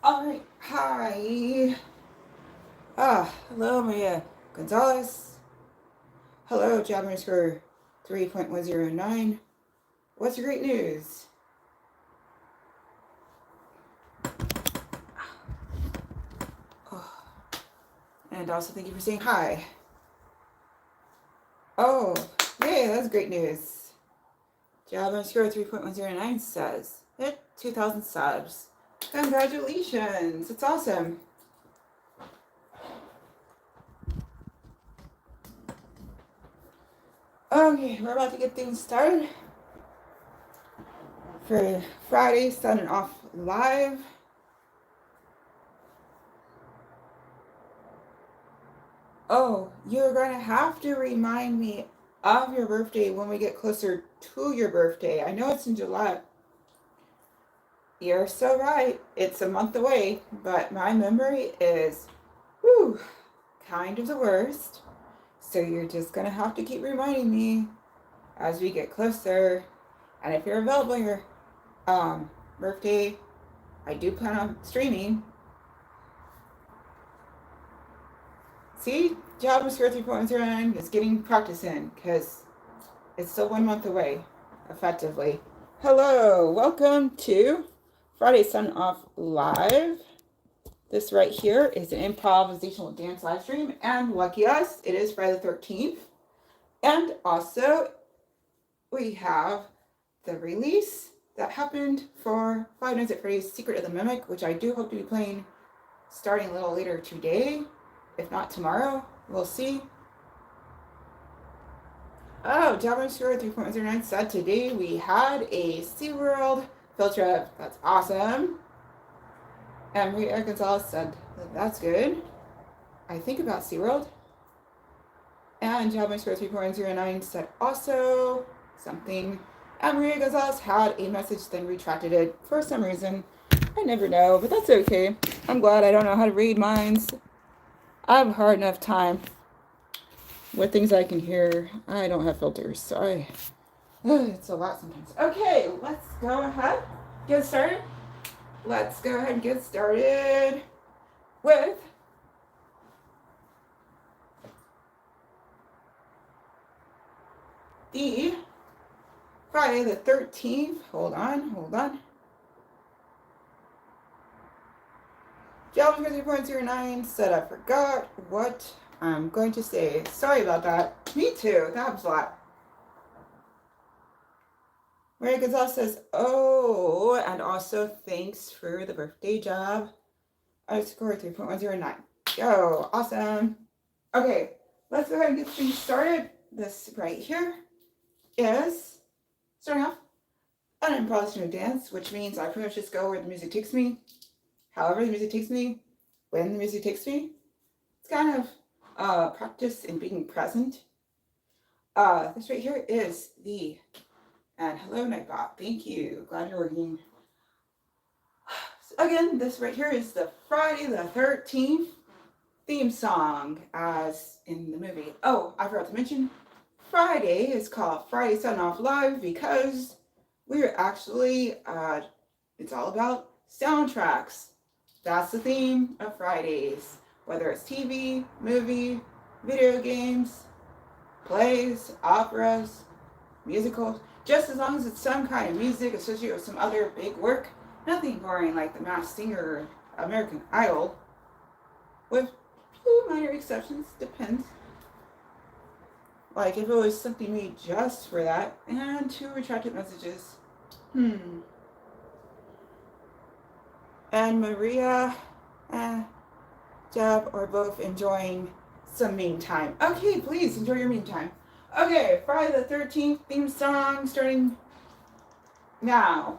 Alright, hi. Hello, Maria Gonzalez. Hello, job underscore 3.109. What's your great news? Oh. And also, thank you for saying hi. Oh, yay, that's great news. Job underscore 3.109 says hit 2,000 subs. Congratulations, it's awesome. Okay, we're about to get things started for Friday Soundin Off live. Oh, you're going to have to remind me of your birthday when we get closer to your birthday. I know it's in July. You're so right. It's a month away, but my memory is, kind of the worst. So you're just going to have to keep reminding me as we get closer. And if you're available on your birthday, I do plan on streaming. See, job underscore 3.09 is getting practice in because it's still 1 month away, effectively. Hello, welcome to Friday Soundin Off Live. This right here is an improvisational dance live stream, and lucky us, it is Friday the 13th. And also, we have the release that happened for Five Nights at Freddy's Secret of the Mimic, which I do hope to be playing starting a little later today. If not tomorrow, we'll see. Oh, Java Score 3.09 said today we had a SeaWorld field trip. That's awesome. And Maria Gonzalez said that's good. I think about SeaWorld. And Java Score 3.09 said also something. And Maria Gonzalez had a message, then retracted it for some reason. I never know, but that's okay. I'm glad I don't know how to read minds. I have a hard enough time with things I can hear. I don't have filters, so it's a lot sometimes. Okay, let's go ahead, get started. Let's go ahead and get started with the Friday the 13th. Hold on. Java 3.09 said I forgot what I'm going to say. Sorry about that. Me too. That was a lot. Maria Gonzalez says, oh, and also thanks for the birthday job. I scored 3.109. Yo, awesome. Okay, let's go ahead and get things started. This right here is starting off an improvisational dance, which means I pretty much just go where the music takes me. However the music takes me, when the music takes me. It's kind of practice in being present. This right here is and hello Nightbot, thank you, glad you're working. So again, this right here is the Friday the 13th theme song as in the movie. Oh, I forgot to mention, Friday is called Friday Soundin Off Live because we're actually, it's all about soundtracks. That's the theme of Fridays. Whether it's TV, movie, video games, plays, operas, musicals, just as long as it's some kind of music associated with some other big work, nothing boring like The Masked Singer or American Idol, with few minor exceptions, depends. Like if it was something made just for that, and 2 retracted messages. And Maria and Jeb are both enjoying some me time. Okay, please enjoy your me time. Okay, Friday the 13th theme song starting Now,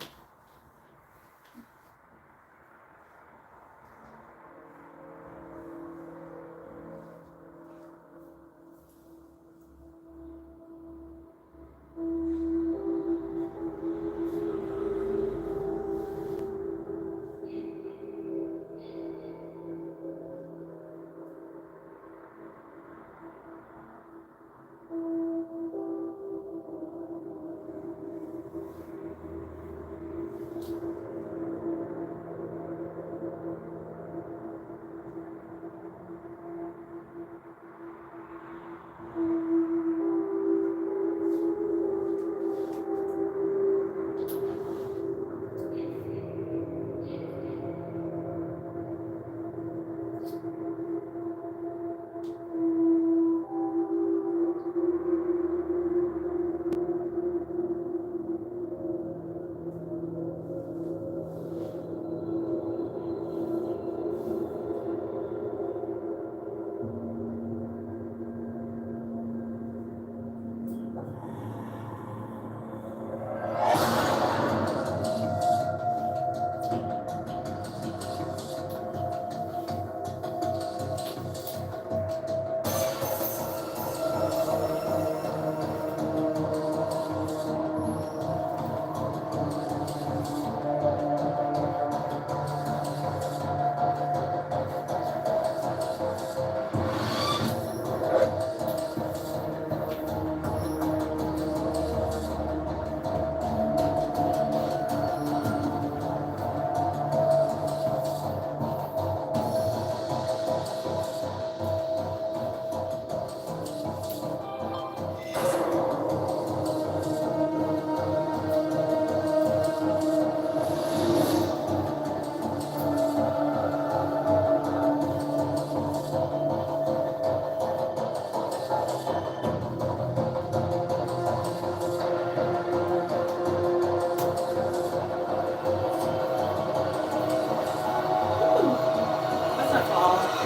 that's not fall.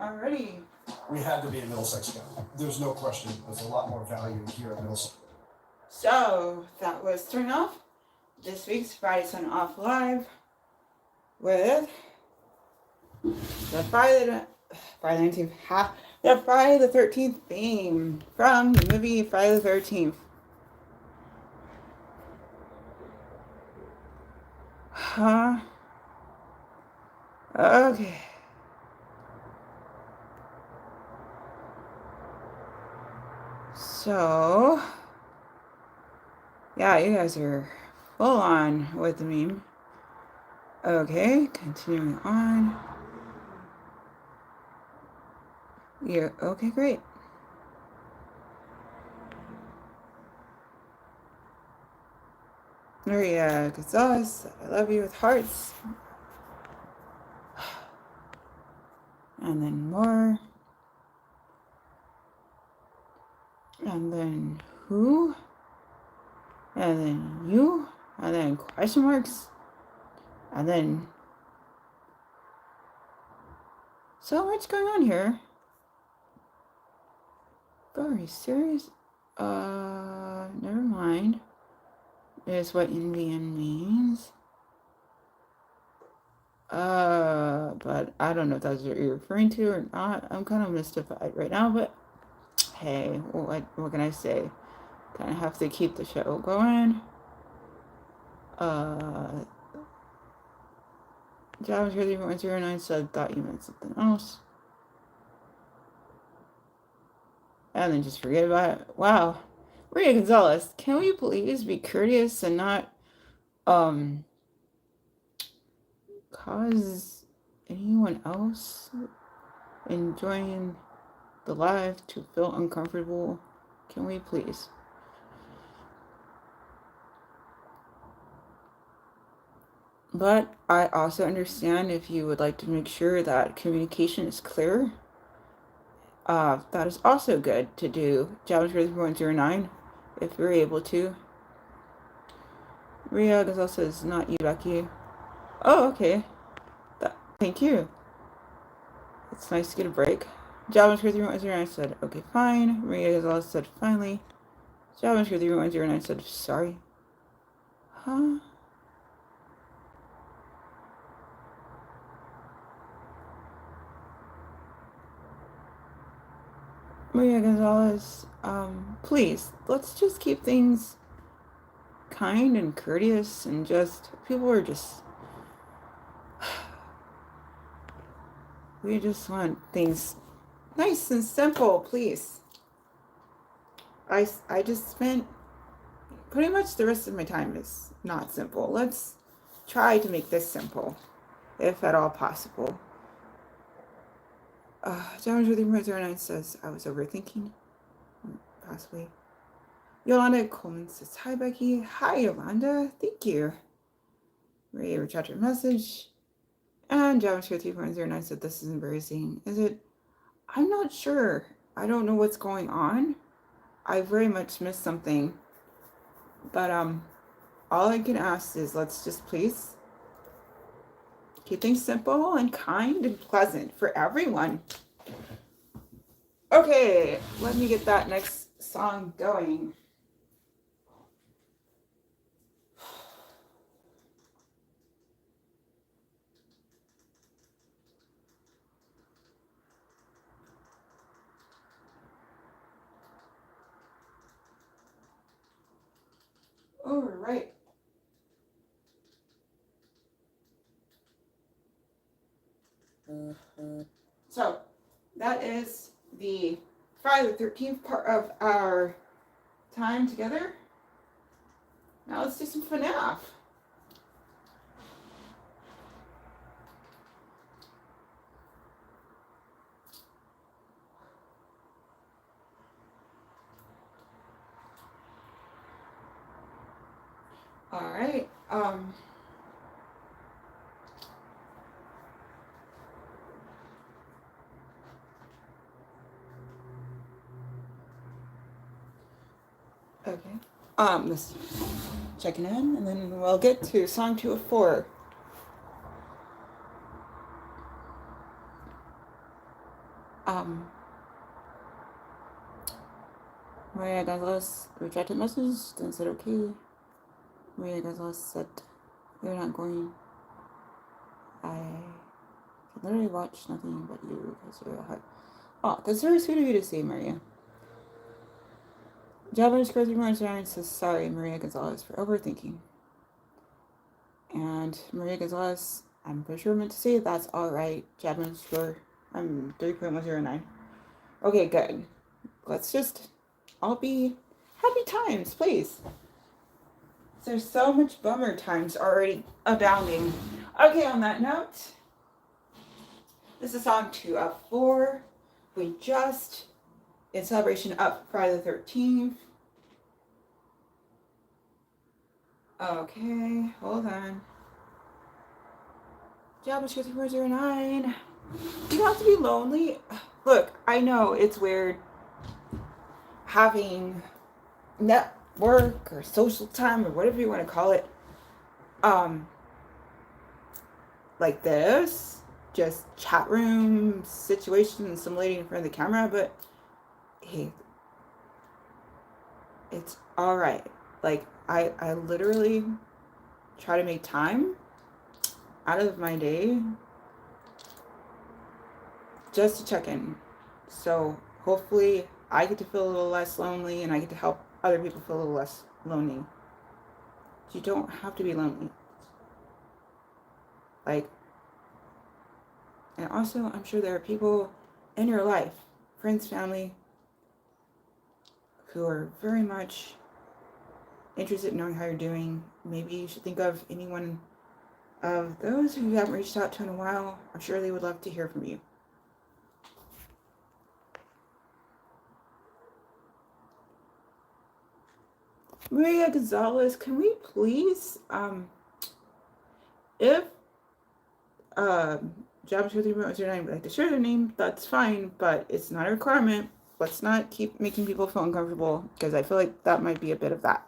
Alrighty. We had to be at Middlesex again. There's no question. There's a lot more value here at Middlesex. So that was Turn Off. This week's Friday Soundin Off live with the Friday the 19th the Friday the 13th theme from the movie Friday the 13th. Huh? Okay. So, yeah, you guys are full on with the meme. Okay, continuing on. Yeah, okay, great. Maria Gonzalez, I love you with hearts. And then more. And then who? And then you? And then question marks? And then So much going on here. Very serious. Never mind. Is what in the end means. But I don't know if that's what you're referring to or not. I'm kind of mystified right now, but hey, what can I say? Kind of have to keep the show going. JavaScript 3.09 said, thought you meant something else. And then just forget about it. Wow. Maria Gonzalez, can we please be courteous and not, cause anyone else enjoying the live to feel uncomfortable? Can we please? But I also understand if you would like to make sure that communication is clear. That is also good to do. JavaScript 3.09, if you're able to. Maria Gonzalez says, not you, Becky. Oh, okay. Thank you. It's nice to get a break. JavaScript 3.09 said, okay, fine. Maria Gonzalez said, finally. JavaScript 3.09 said, sorry. Huh? Maria Gonzalez, please, let's just keep things kind and courteous and just, people are just, we just want things nice and simple, please. I just spent pretty much the rest of my time is not simple. Let's try to make this simple, if at all possible. John Julie 09 says, I was overthinking. Possibly. Yolanda Coleman says, hi, Becky. Hi, Yolanda. Thank you. Ray retried your message. And JavaScript 3.09 said, this is embarrassing. Is it? I'm not sure. I don't know what's going on. I very much missed something. But all I can ask is let's just please keep things simple and kind and pleasant for everyone. Okay, let me get that next song going. All right. So that is the Friday the 13th part of our time together. Now let's do some FNAF. All right. Okay. Let's checking in, and then we'll get to song 204. Maria Gonzalez rejected message, then said okay. Maria Gonzalez said, we're not going. I can literally watch nothing but you because you're a heart. Oh, that's very sweet of you to say, Maria. Japanese Crazy Ryan says, sorry, Maria Gonzalez, for overthinking. And Maria Gonzalez, I'm pretty sure I meant to say that's alright. Japanese score, I'm 3.109. Okay, good. Let's just all be happy times, please. There's so much bummer times already abounding. Okay, on that note, this is song 204. We just, in celebration of Friday the 13th. Okay, hold on. JavaScript 409. You don't have to be lonely. Look, I know it's weird having network or social time or whatever you want to call it. Like this. just chat room situation, some lady in front of the camera, but hey, it's all right. Like, I literally try to make time out of my day just to check in. So hopefully I get to feel a little less lonely, and I get to help other people feel a little less lonely. You don't have to be lonely. Like, and also I'm sure there are people in your life, friends, family, who are very much interested in knowing how you're doing. Maybe you should think of anyone of those who you haven't reached out to in a while. I'm sure they would love to hear from you. Maria Gonzalez, can we please, if Job 23.09 would like to share their name, that's fine, but it's not a requirement. Let's not keep making people feel uncomfortable, because I feel like that might be a bit of that.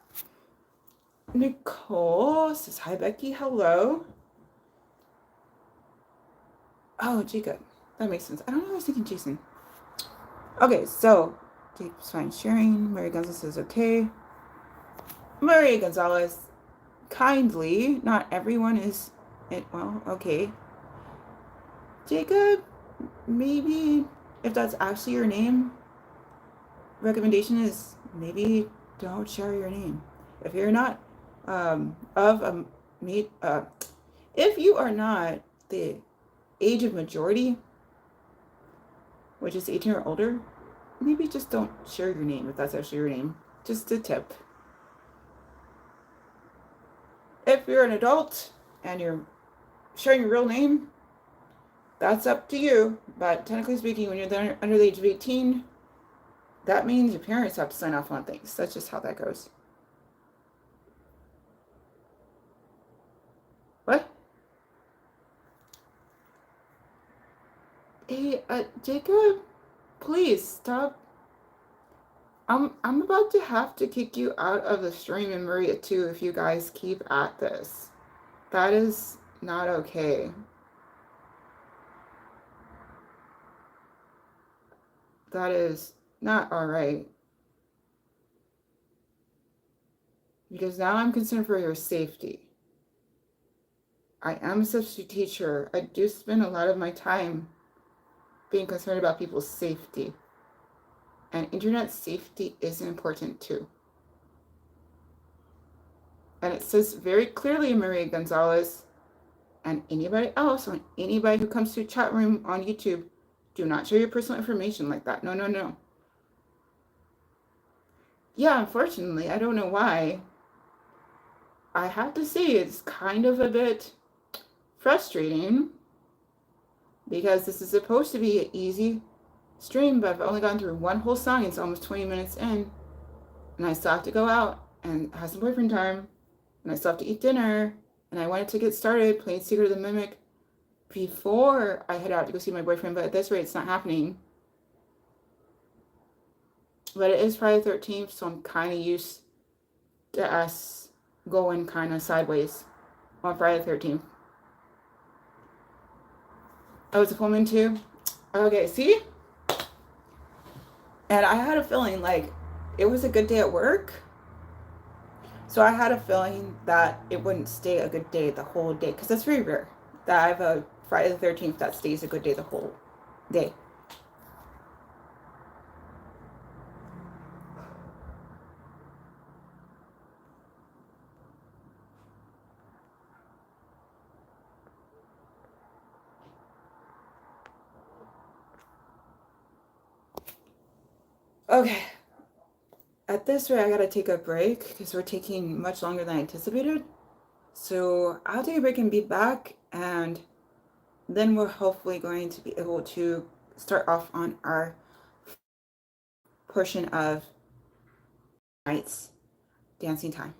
Nicole says, hi, Becky. Hello. Oh, Jacob. That makes sense. I don't know. I was thinking Jason. Okay, so Jacob's fine sharing. Maria Gonzalez says, okay. Maria Gonzalez, kindly, not everyone is, well, okay. Jacob, maybe if that's actually your name, recommendation is maybe don't share your name. If you're not if you are not the age of majority, which is 18 or older, maybe just don't share your name if that's actually your name. Just a tip. If you're an adult and you're sharing your real name, that's up to you. But technically speaking, when you're under the age of 18, that means your parents have to sign off on things. That's just how that goes. What? Hey, Jacob, please stop. I'm about to have to kick you out of the stream, and Maria too, if you guys keep at this. That is not okay. That is not all right. Because now I'm concerned for your safety. I am a substitute teacher. I do spend a lot of my time being concerned about people's safety. And internet safety is important too. And it says very clearly, Maria Gonzalez, and anybody else, and anybody who comes to a chat room on YouTube, do not share your personal information like that. No, no, no. Yeah, unfortunately, I don't know why. I have to say it's kind of a bit frustrating, because this is supposed to be an easy stream, but I've only gone through one whole song. It's almost 20 minutes in, and I still have to go out and have some boyfriend time, and I still have to eat dinner, and I wanted to get started playing Secret of the Mimic before I head out to go see my boyfriend, but at this rate, it's not happening. But it is Friday the 13th, so I'm kind of used to us going kind of sideways on Friday the 13th. Oh, it's a full moon too? Okay, see? And I had a feeling like it was a good day at work. So I had a feeling that it wouldn't stay a good day the whole day, because that's very rare that I have a Friday the 13th that stays a good day the whole day. Okay. At this rate, I gotta take a break because we're taking much longer than I anticipated. So I'll take a break and be back, and then we're hopefully going to be able to start off on our portion of night's dancing time.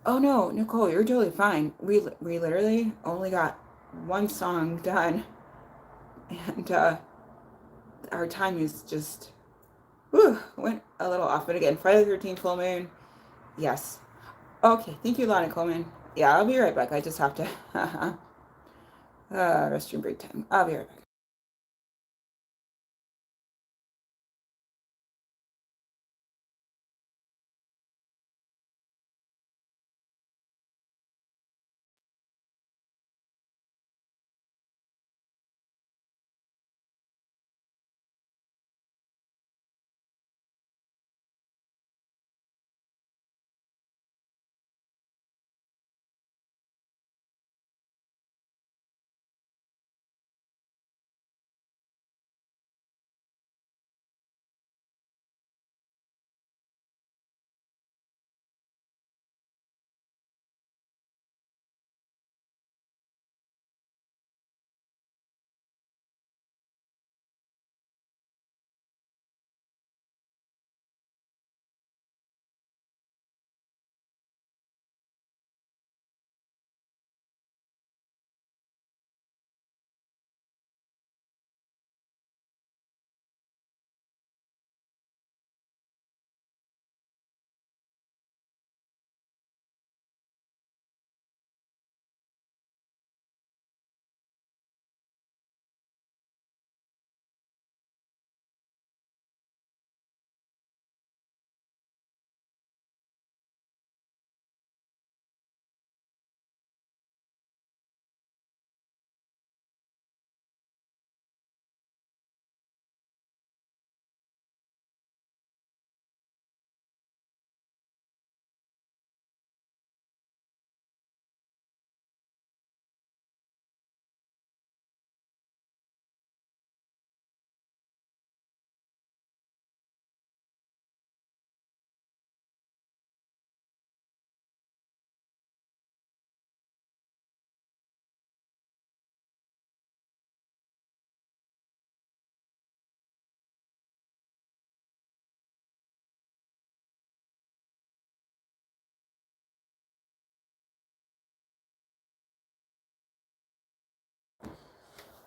Oh no, Nicole, you're totally fine. We literally only got one song done, and our time is just went a little off. But again, Friday the 13th full moon, yes. Okay, thank you, Lonnie Coleman. Yeah, I'll be right back. I just have to restroom break time. I'll be right back.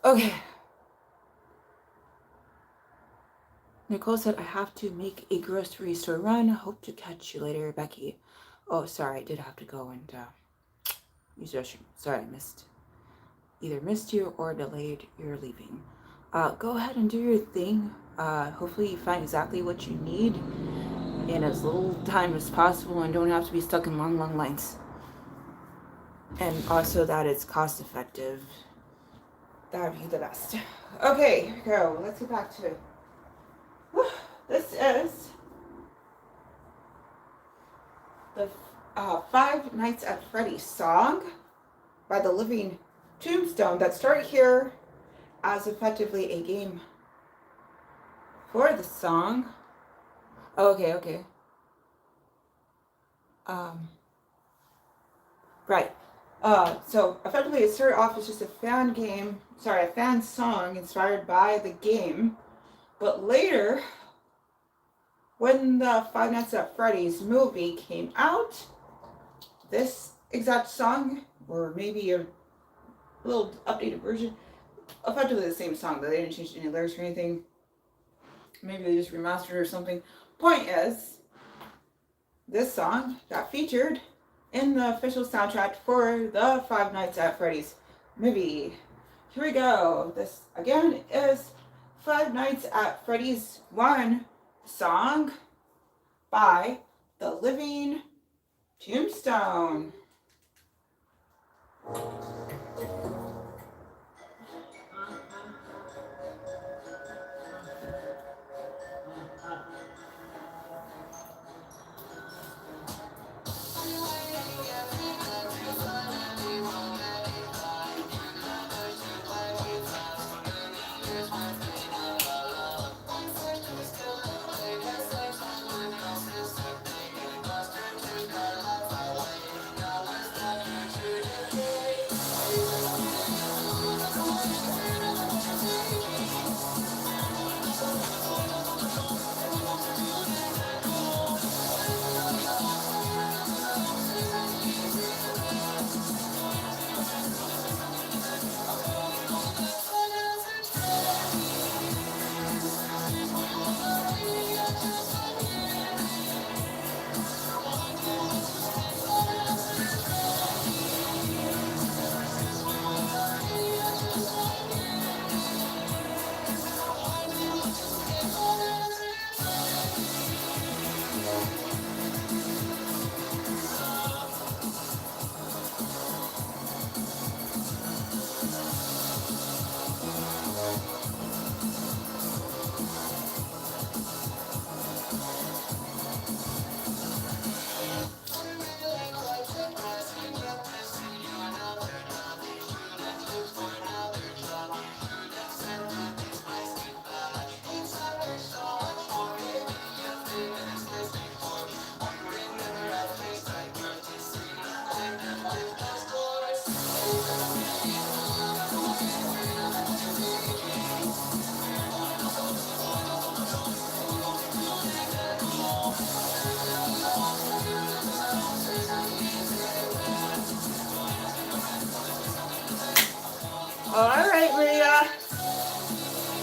Okay. Nicole said I have to make a grocery store run. Hope to catch you later, Becky. Oh, sorry, I did have to go and use the restroom. Sorry, I either missed you or delayed your leaving. Go ahead and do your thing. Hopefully you find exactly what you need in as little time as possible and don't have to be stuck in long, long lines. And also that it's cost effective. That would be the best. Okay, here we go. Let's get back to it. This is the Five Nights at Freddy's song by the Living Tombstone that started here as effectively a game for the song. Oh, okay. Um, right. So effectively it started off as just a fan song inspired by the game. But later, when the Five Nights at Freddy's movie came out, this exact song, or maybe a little updated version, effectively the same song, but they didn't change any lyrics or anything. Maybe they just remastered it or something. Point is, this song got featured in the official soundtrack for the Five Nights at Freddy's movie. Here we go. This again is Five Nights at Freddy's 1 song by the Living Tombstone.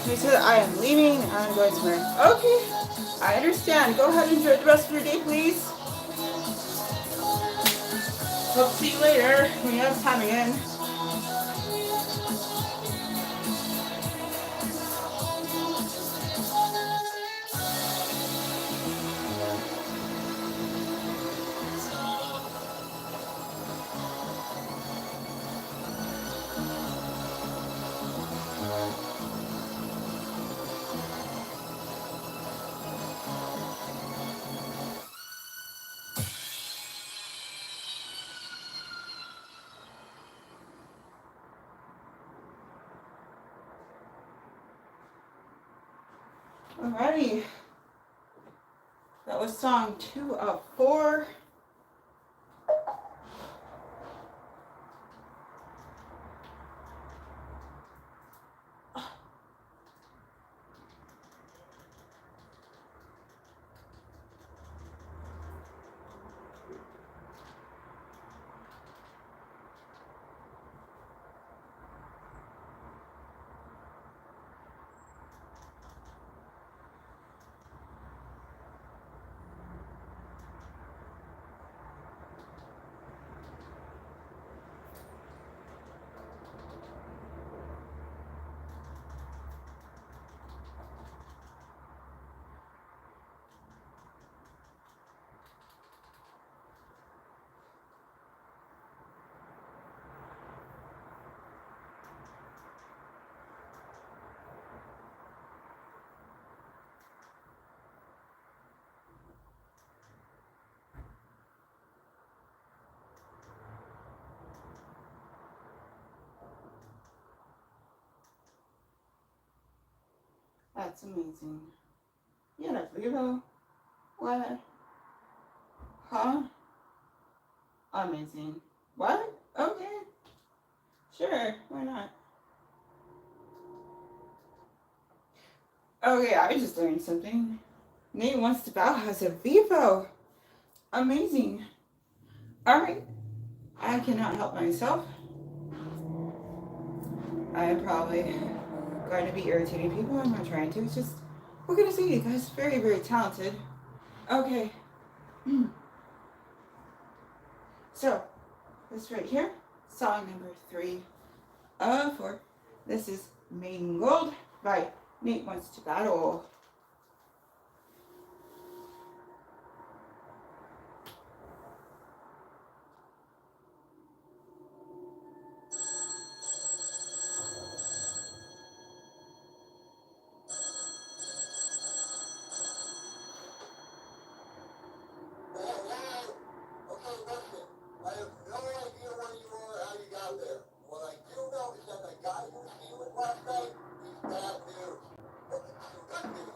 He said I am leaving and I'm going somewhere. Okay, I understand. Go ahead and enjoy the rest of your day, please. Hope to see you later when you have time again. Alrighty. That was song 2 of 4. That's amazing. Yeah, that's Vivo. What? Huh? Amazing. What? Okay. Sure, why not? Okay, I just learned something. Nate wants to bow has a Vivo. Amazing. Alright. I cannot help myself. I'm probably going to be irritating people. I'm not trying to. It's just, what can I say? You guys very, very talented. Okay. So, this right here, song number 3 of 4. This is Mangled by Nate Wants to Battle. What I do know is that the guy who was stealing last night, he's bad news. But some good news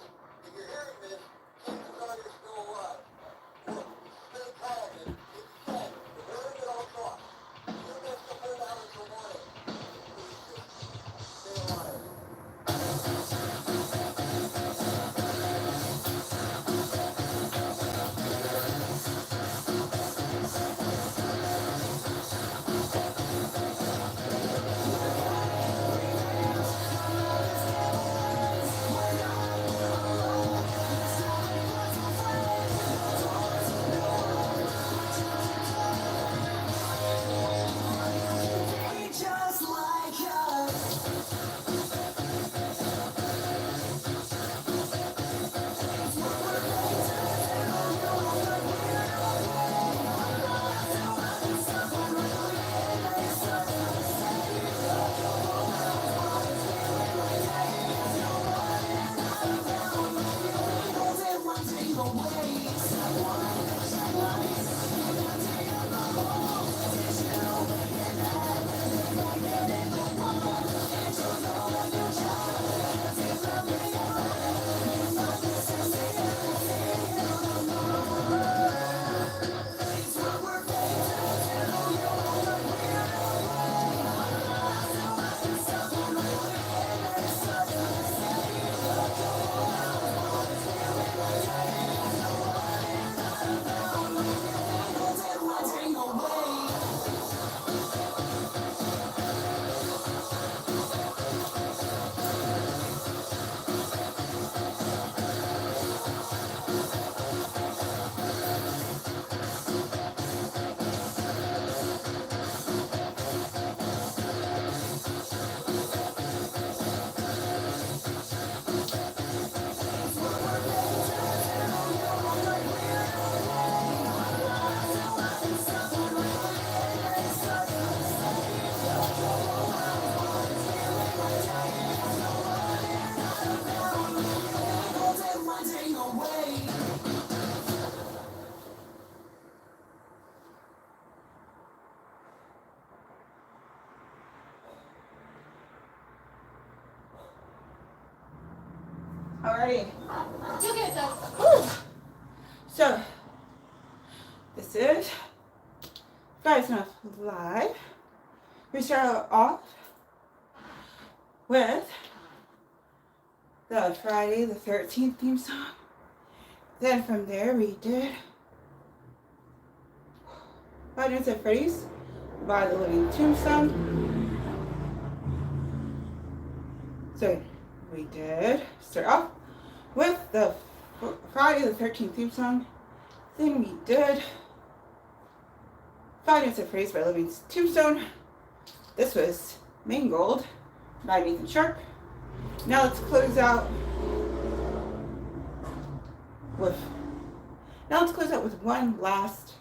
Alrighty. You get that. Whew. So, this is Friday Soundin Off Live. We start off with the Friday the 13th theme song. Then from there we did Five Nights at Freddy's by the Living Tombstone. So we did start off with the Friday the 13th theme song. Then we did Five Nights at Freddy's by Living Tombstone. This was Mangled by Nathan Sharp. Now let's close out with one last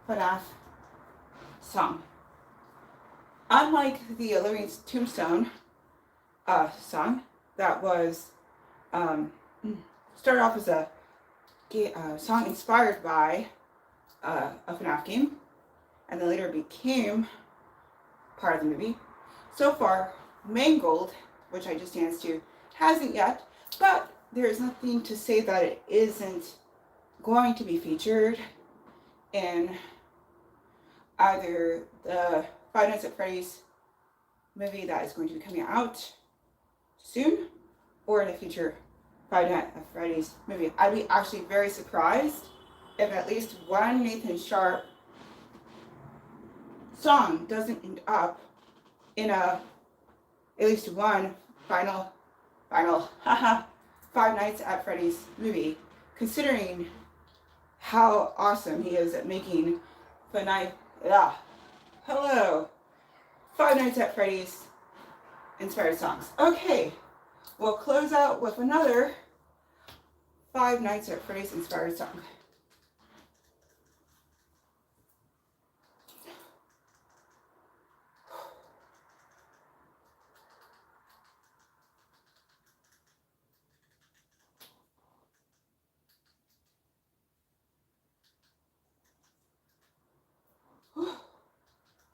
FNAF song. Unlike the Living Tombstone song that was started off as a song inspired by a FNAF game and then later became part of the movie. So far, Mangled, which I just danced to, hasn't yet, but there is nothing to say that it isn't going to be featured in either the Five Nights at Freddy's movie that is going to be coming out soon or in a future Five Nights at Freddy's movie. I'd be actually very surprised if at least one Nathan Sharp song doesn't end up in at least one final Five Nights at Freddy's movie, considering how awesome he is at making Five Nights at Freddy's inspired songs. Okay, we'll close out with another Five Nights at Freddy's inspired song.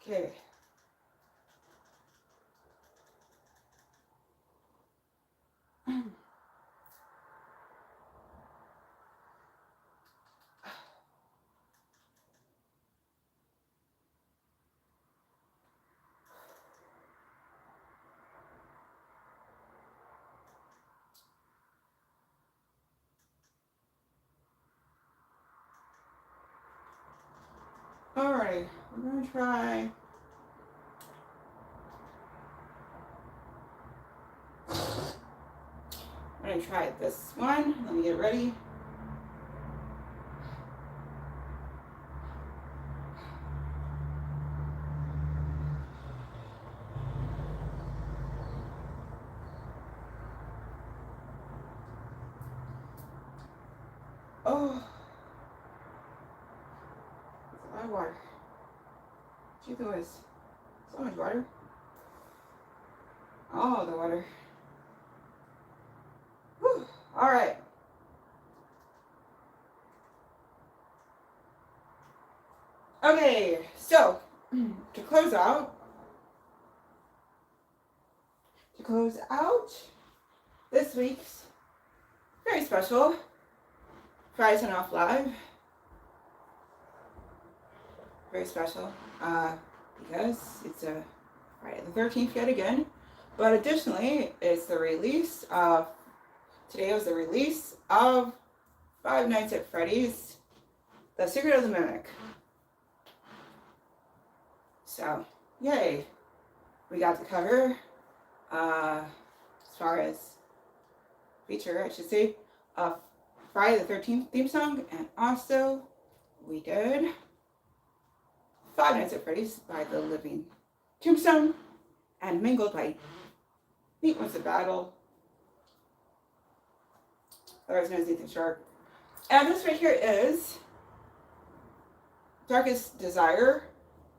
Okay. Alright, we're gonna try. I'm gonna try this one. Let me get ready. Oh, it's a lot of water. Gee whiz, so much water. Oh, the water. Whew. All right. Okay, so to close out this week's very special Friday Soundin Off Live. Very special because it's a Friday the 13th yet again, but additionally it's the release of today was the release of Five Nights at Freddy's The Secret of the Mimic. So yay, we got the cover as far as feature, I should say, of Friday the 13th theme song, and also we did Five Nights at Freddy's by the Living Tombstone and Mangled by Meat Was the Battle, otherwise known as Nathan Sharp. And this right here is Darkest Desire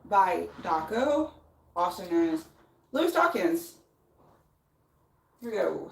by Daco, also known as Louis Dawkins. Here we go.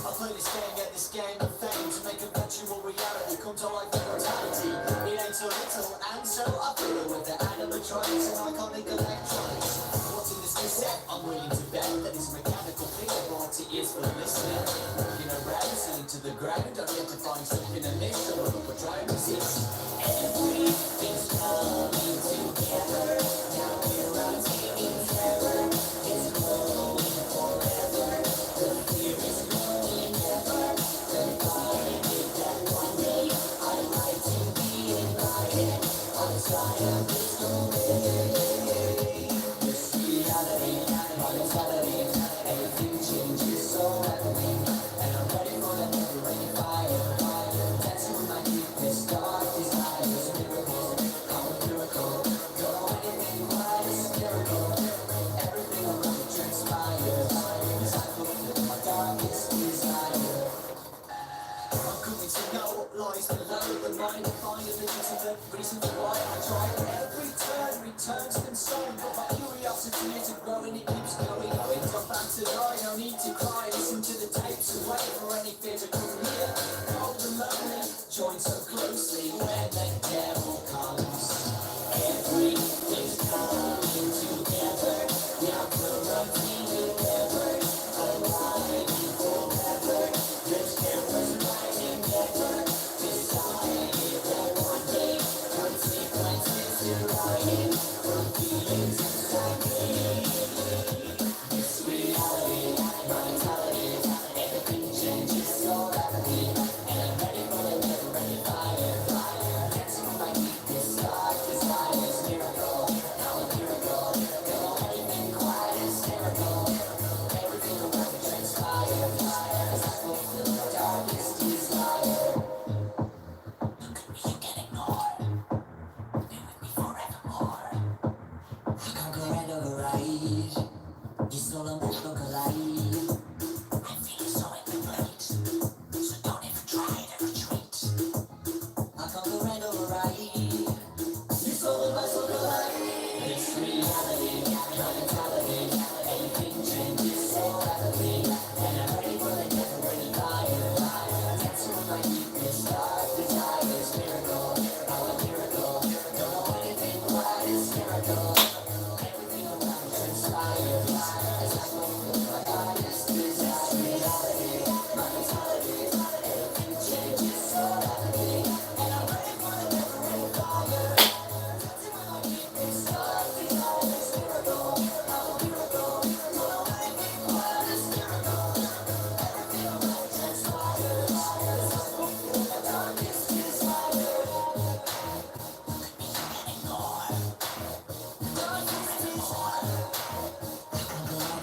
I'll play this game, get this game of fame to make a virtual reality come to life in totality. It ain't so little. And so I fill it with the animatronics and iconic electronics. What's in this new set? I'm willing to bet that his mechanical fingerboard is for listening. Walking around, listening to the ground, identifying something amiss, so we're trying to resist. Everything's coming together. Now we're out taking terror. It's growing forever. The fear is growing ever. The fight is that one day I'd like to be invited. I'm tired of this way. This reality, my mentality, everything changes so rapidly. And I'm ready for the never-ending fire. Dancing with my deepest, dark desires. Miracle, I'm a miracle. Don't know anything, but it's a miracle. Everything around me transpires. As I fulfill my darkest desire. I'm coming to know what lies below the mind. Find the legitimate reason why I try. Every turn returns concern, but my curiosity isn't growing, it keeps going. Jump back to lie, no need to cry. Listen to the tapes and wait for any fear to come near. Cold and lonely, join so closely when the devil comes. Everything's coming together. Now corrupting never, alive forever. There's cameras riding never. Decided that one day consequences arising from feelings inside me. This reality, my mentality, everything changes so rapidly. And I'm ready for the never-ending fire. Dancing with my deepest dark desires. Miracle, now a miracle. Don't know anything quite hysterical. Everything around me transpires. As I fulfill my darkest desire. Look at me, you can ignore. Be with me forevermore. I conquer and override. Your soul and will collide. I'm feeling so in the plate. So don't ever try to retreat. I conquer and override. Your soul and my soul collide. This reality, my mentality, everything changes so rapidly. And I'm ready for the never-ending fire. Dancing with my deepest dark desires. Miracle, how a miracle. Don't know anything quite hysterical. Everything around me transpires. As I fulfill my darkest desires. Reality, my mentality, everything changes so rapidly. And I'm ready for the never-ending fire. Dancing with my deepest dark desires. Miracle, how a miracle. Don't know anything quite hysterical. Everything around me transpires. As I fulfill my darkest desire. Ignore.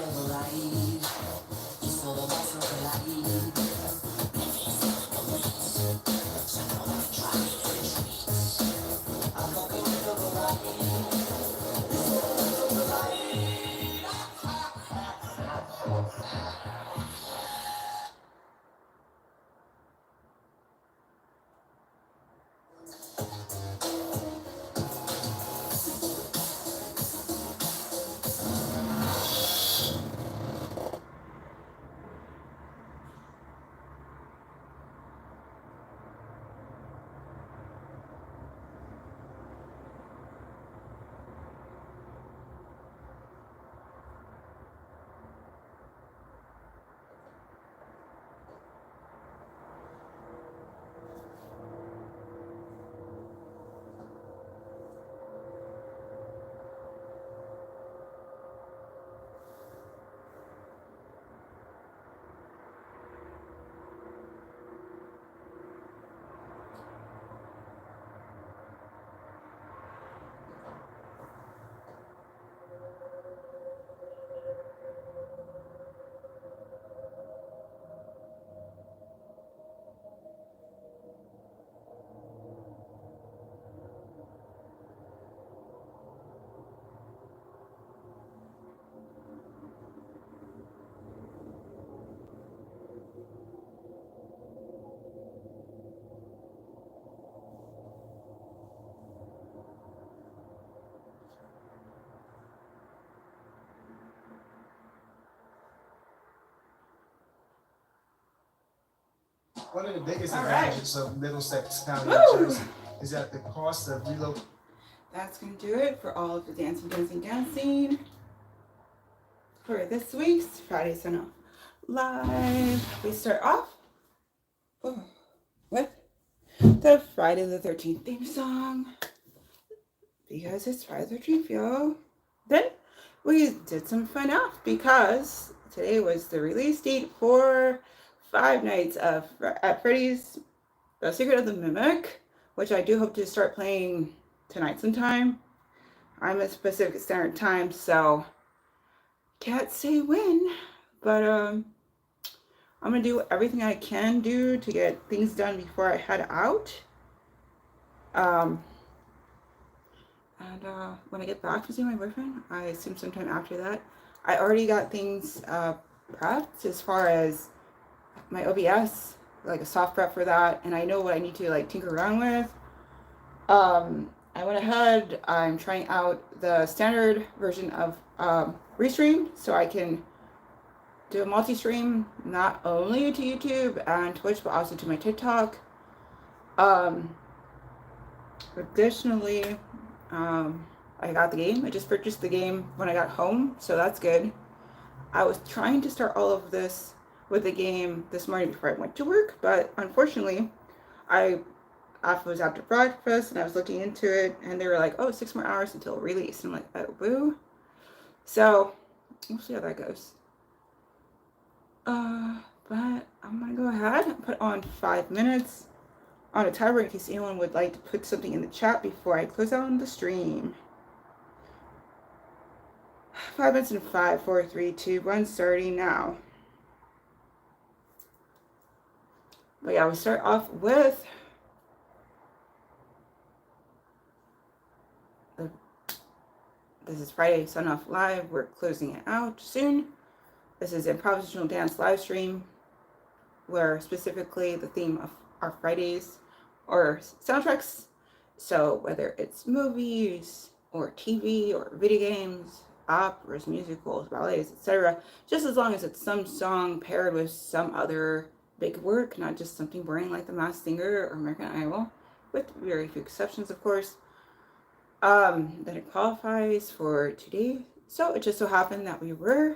Override. Your soul and my soul collide. So don't ever try to retreat. I'm conquer and override. Your soul and my soul collide. One of the biggest All right. advantages of Middlesex County, Woo! New Jersey, is that the cost of that's going to do it for all of the dancing for this week's Friday Soundin Off Live. We start off with the Friday the 13th theme song because it's Friday the 13th, y'all. Then we did some FNAF because today was the release date for Five Nights at Freddy's The Secret of the Mimic, which I do hope to start playing tonight sometime. I'm at Pacific Standard Time, so can't say when, but I'm gonna do everything I can do to get things done before I head out. And when I get back to see my boyfriend, I assume sometime after that, I already got things prepped as far as my OBS, like a soft prep for that, and I know what I need to like tinker around with. I went ahead, I'm trying out the standard version of Restream, so I can do a multi-stream, not only to YouTube and Twitch, but also to my TikTok. Additionally, I got the game. I just purchased the game when I got home, so that's good. I was trying to start all of this with the game this morning before I went to work, but unfortunately, I was after breakfast and I was looking into it, and they were like, oh, 6 more hours until release. And I'm like, oh, boo. So, we'll see how that goes. But I'm gonna go ahead and put on 5 minutes on a timer in case anyone would like to put something in the chat before I close out on the stream. 5 minutes and 5, 4, 3, 2, 1, starting now. But yeah, we start off with this is Friday Soundin Off Live. We're closing it out soon. This is improvisational dance live stream, where specifically the theme of our Fridays or soundtracks. So whether it's movies or TV or video games, operas, musicals, ballets, etc., just as long as it's some song paired with some other big work, not just something boring like The Masked Singer or American Idol, with very few exceptions, of course, then it qualifies for today. So it just so happened that we were,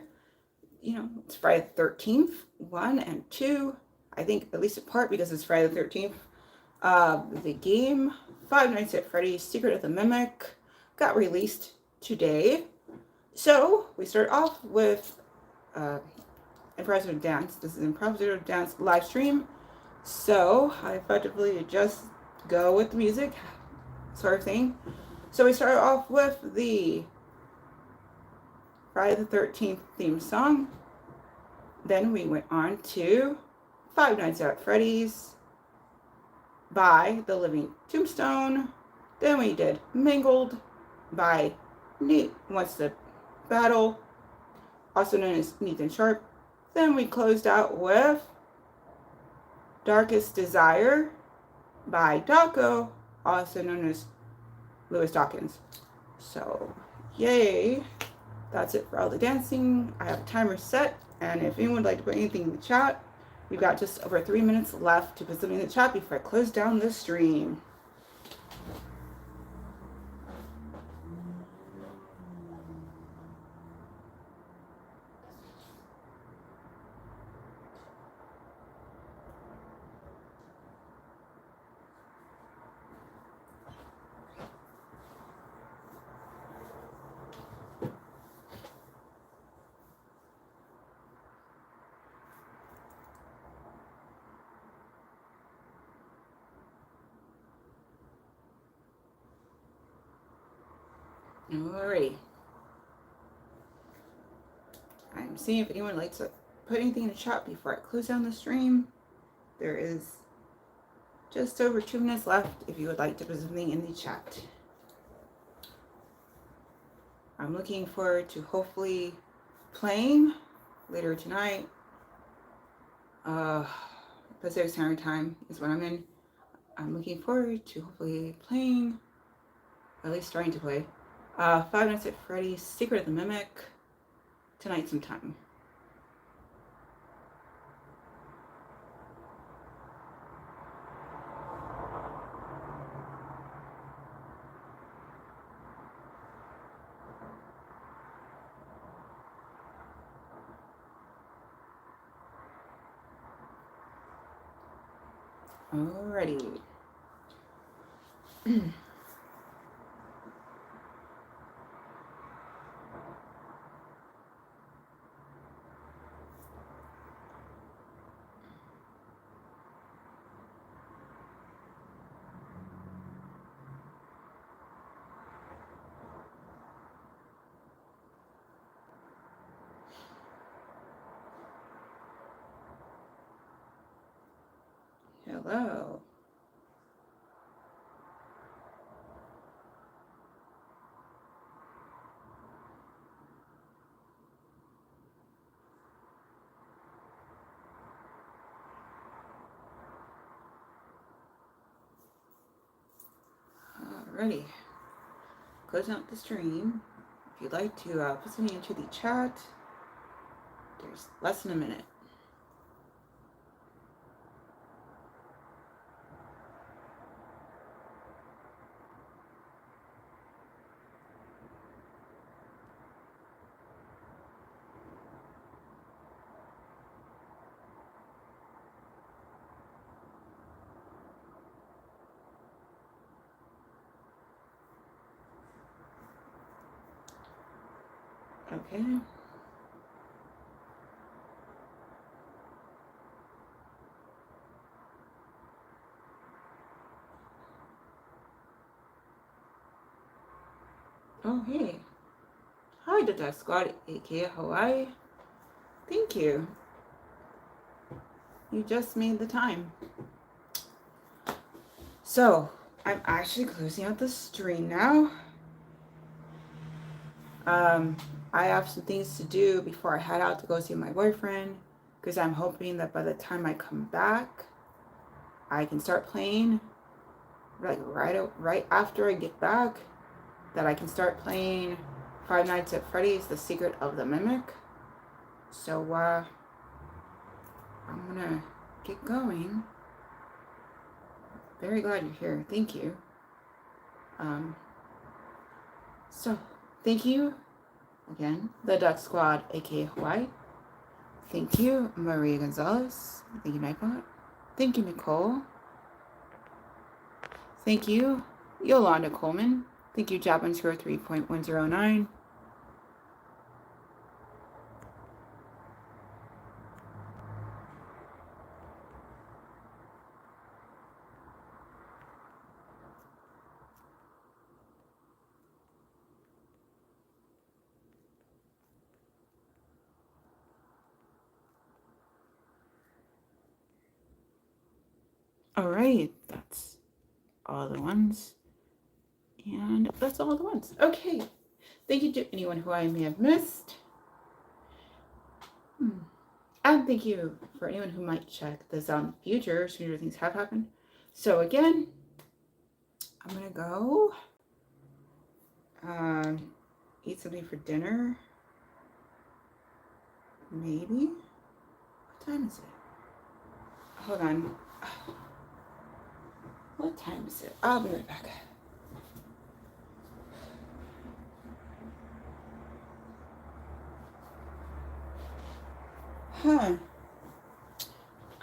it's Friday the 13th, 1 and 2, I think at least a part because it's Friday the 13th. The game Five Nights at Freddy's Secret of the Mimic got released today. So we start off with improvisational dance. This is improvisational dance live stream. So I effectively just go with the music sort of thing. So we start off with the Friday the 13th theme song. Then we went on to Five Nights at Freddy's by The Living Tombstone. Then we did Mangled by Nate Wants to Battle, also known as Nathan Sharp. Then we closed out with Darkest Desire by Daco, also known as Lewis Dawkins. So, yay. That's it for all the dancing. I have a timer set, and if anyone would like to put anything in the chat, we've got just over 3 minutes left to put something in the chat before I close down the stream. Alrighty. I'm seeing if anyone would like to put anything in the chat before I close down the stream. There is just over 2 minutes left if you would like to put something in the chat. I'm looking forward to hopefully playing later tonight. Pacific Standard Time is when I'm in. I'm looking forward to hopefully playing, at least starting to play, Five Nights at Freddy's Secret of the Mimic tonight sometime. Alrighty. Hello. Alrighty. Closing out the stream. If you'd like to put something into the chat, there's less than a minute. Okay. Oh, hey. Hi, the Duck Squad, aka Hawaii. Thank you. You just made the time. So, I'm actually closing out the stream now. I have some things to do before I head out to go see my boyfriend, because I'm hoping that by the time I come back, I can start playing, like right after I get back, that I can start playing Five Nights at Freddy's: The Secret of the Mimic. So, I'm gonna get going. Very glad you're here. Thank you. So, thank you again, the Duck Squad, aka Hawaii. Thank you, Maria Gonzalez. Thank you, Nightbot. Thank you, Nicole. Thank you, Yolanda Coleman. Thank you, Japanese 3.109. All right, that's all the ones. And that's all the ones. Okay. Thank you to anyone who I may have missed. And thank you for anyone who might check this out in the future. Stranger things have happened. So again, I'm gonna go eat something for dinner. Maybe. What time is it? Hold on. What time is it? I'll be right back.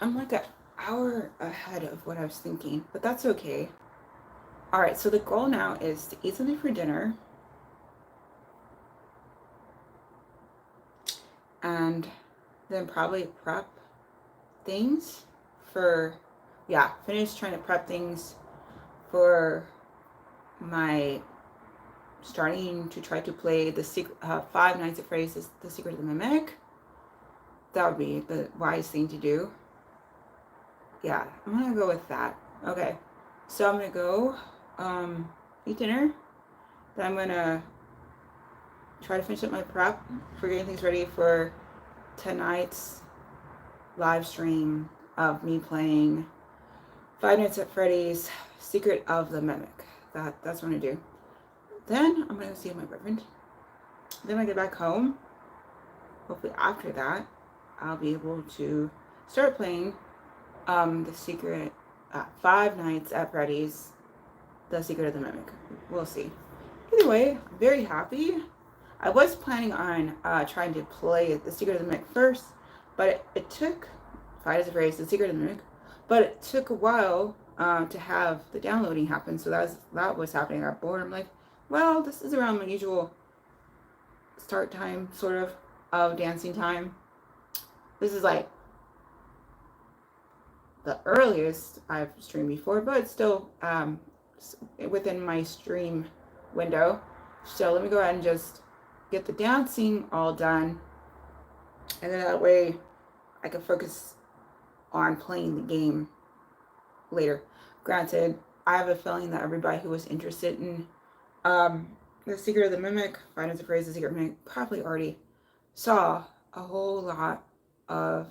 I'm like an hour ahead of what I was thinking, but that's okay. All right, so the goal now is to eat something for dinner. And then probably prep things for, finish trying to prep things for my starting to try to play the Five Nights at Freddy's: The Secret of the Mimic. That would be the wise thing to do. Yeah, I'm gonna go with that. Okay, so I'm gonna go eat dinner. Then I'm gonna try to finish up my prep for getting things ready for tonight's live stream of me playing Five Nights at Freddy's: Secret of the Mimic. That's what I'm gonna do. Then I'm gonna go see my boyfriend. Then when I get back home, hopefully after that, I'll be able to start playing the secret Five Nights at Freddy's: The Secret of the Mimic. We'll see. Either way, I'm very happy. I was planning on trying to play The Secret of the Mimic first, but it took Five Nights at Freddy's: The Secret of the Mimic. but it took a while to have the downloading happen. So that was happening. I got bored. I'm like, well, this is around my usual start time, sort of dancing time. This is like the earliest I've streamed before, but still within my stream window. So let me go ahead and just get the dancing all done, and then that way I can focus on playing the game later. Granted, I have a feeling that everybody who was interested in The Secret of the Mimic, Friday Soundin The Secret of the Mimic, probably already saw a whole lot of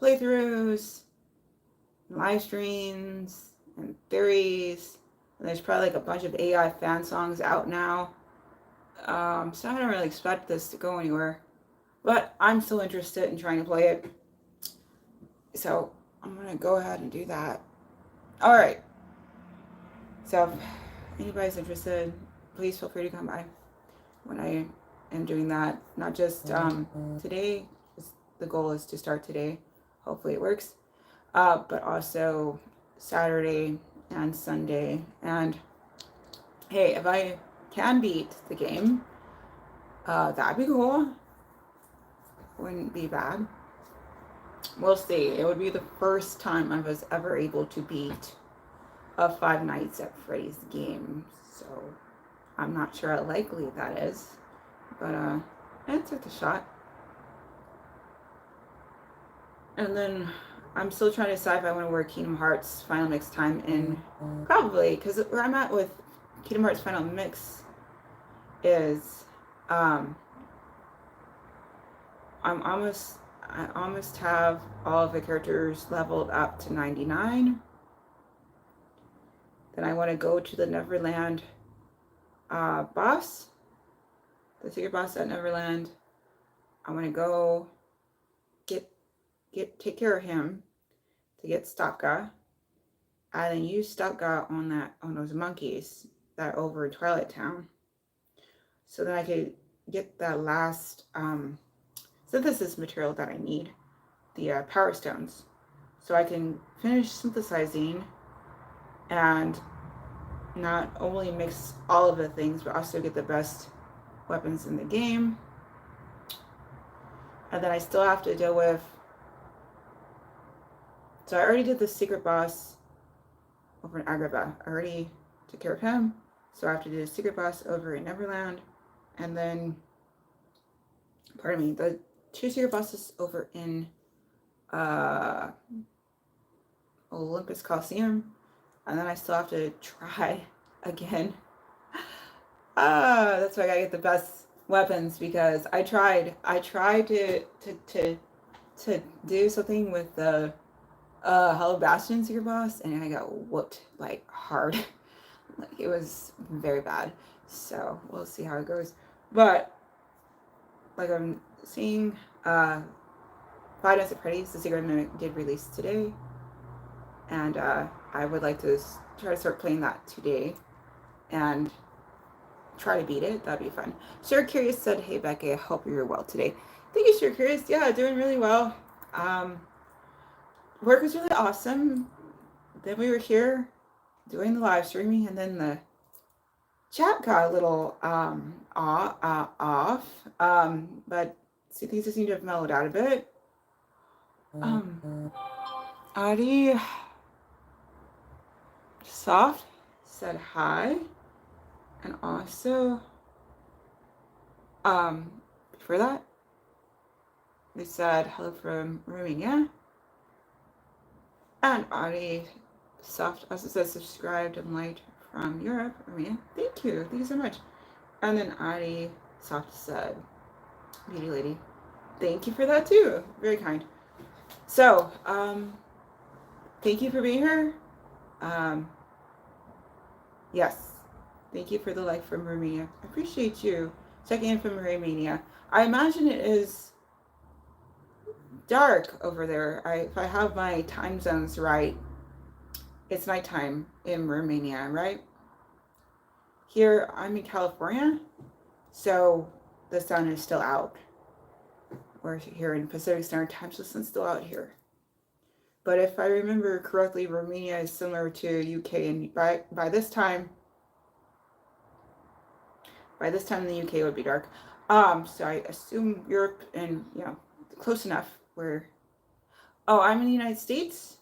playthroughs, live streams, and theories. And there's probably like a bunch of AI fan songs out now. So I don't really expect this to go anywhere. But I'm still interested in trying to play it. So I'm going to go ahead and do that. Alright. So if anybody's interested, please feel free to come by when I am doing that. Not just today. The goal is to start today. Hopefully it works. But also Saturday and Sunday. And hey, if I can beat the game, that'd be cool. Wouldn't be bad. We'll see. It would be the first time I was ever able to beat a Five Nights at Freddy's game. So I'm not sure how likely that is. But it's worth a shot. And then I'm still trying to decide if I want to wear Kingdom Hearts Final Mix time in. Probably, because where I'm at with Kingdom Hearts Final Mix is I almost have all of the characters leveled up to 99. Then I want to go to the Neverland boss, the secret boss at Neverland. I want to go take care of him to get Stopka, and then use Stopka on those monkeys that over in Twilight Town. So then I could get that last synthesis material that I need, the power stones, so I can finish synthesizing and not only mix all of the things, but also get the best weapons in the game. And then I still have to deal with, so I already did the secret boss over in Agrabah. I already took care of him. So I have to do the secret boss over in Neverland. And then, pardon me, the 2 secret bosses over in Olympus Coliseum. And then I still have to try again. That's why I gotta get the best weapons, because I tried to do something with the Hello Bastion secret boss, and I got whooped like hard. Like it was very bad. So we'll see how it goes. But like I'm seeing, Five Nights at Freddy's The Secret of the Mimic did release today, and I would like to try to start playing that today and try to beat it. That'd be fun. Sure Curious said, "Hey Becky, I hope you're well today." Thank you, Sure Curious. Yeah, doing really well. Work was really awesome. Then we were here doing the live streaming, and then the chat got a little off. But see, things just seem to have mellowed out a bit. Adi Soft said hi, and also before that they said hello from Romania. And Adi Soft also says subscribed and liked from Europe, Romania. Thank you so much. And then Adi Soft said, "Beauty lady, thank you for that too. Very kind." So, thank you for being here. Yes, thank you for the like from Romania. I appreciate you checking in from Romania. I imagine it is dark over there. If I have my time zones right, it's nighttime in Romania, right? Here, I'm in California, so the sun is still out. We're here in Pacific Standard Time, so the sun's still out here. But if I remember correctly, Romania is similar to UK, and by this time the UK would be dark. So I assume Europe and close enough. Where I'm in the United States,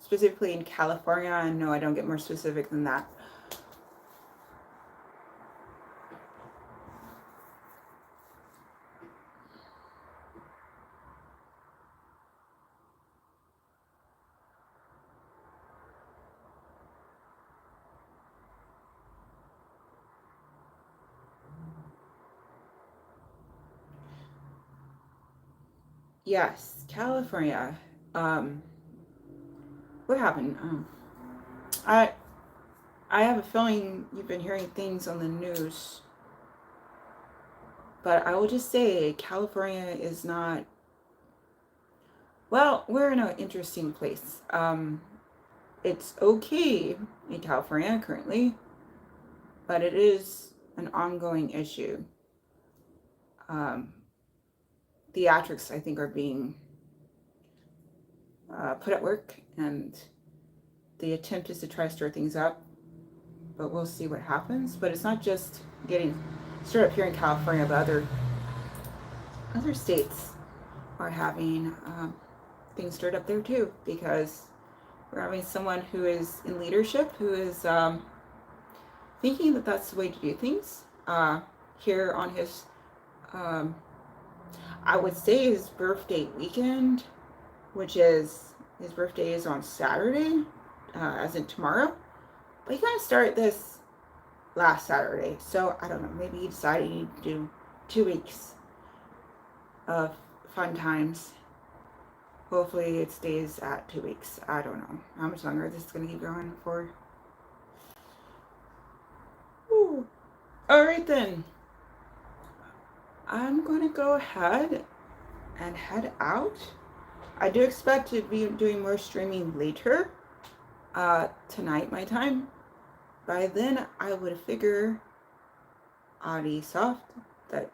specifically in California, and no, I don't get more specific than that. Yes, California. What happened? I have a feeling you've been hearing things on the news, but I will just say California is not. Well, we're in an interesting place. It's okay in California currently, but it is an ongoing issue. Theatrics, I think, are being put at work, and the attempt is to try to stir things up, but we'll see what happens. But it's not just getting stirred up here in California, but other states are having things stirred up there too, because we're having someone who is in leadership who is thinking that that's the way to do things. Here on his, I would say his birthday weekend, which is, his birthday is on Saturday, as in tomorrow. But he kind of started this last Saturday. So I don't know, maybe he decided he'd do 2 weeks of fun times. Hopefully it stays at 2 weeks. I don't know how much longer this is going to keep going for. Ooh. All right then. I'm going to go ahead and head out. I do expect to be doing more streaming later, tonight my time. By then I would figure, Audi soft, that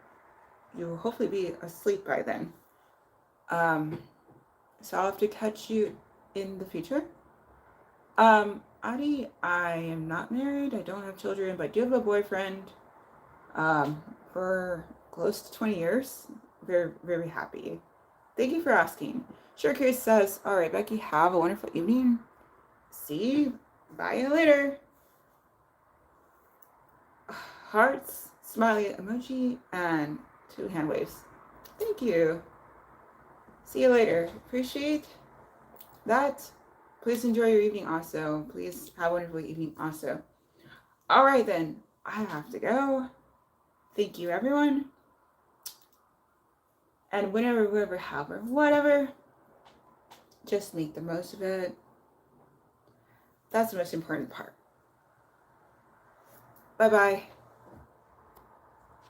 you will hopefully be asleep by then. So I'll have to catch you in the future. Adi, I am not married, I don't have children, but I do have a boyfriend for close to 20 years. Very, very happy. Thank you for asking. Sure Case says, all right, Becky, have a wonderful evening. See you. Bye later. Hearts, smiley emoji, and 2 hand waves. Thank you. See you later. Appreciate that. Please enjoy your evening also. Please have a wonderful evening also. All right then. I have to go. Thank you, everyone. And whenever, wherever, however, whatever, just make the most of it. That's the most important part. Bye-bye.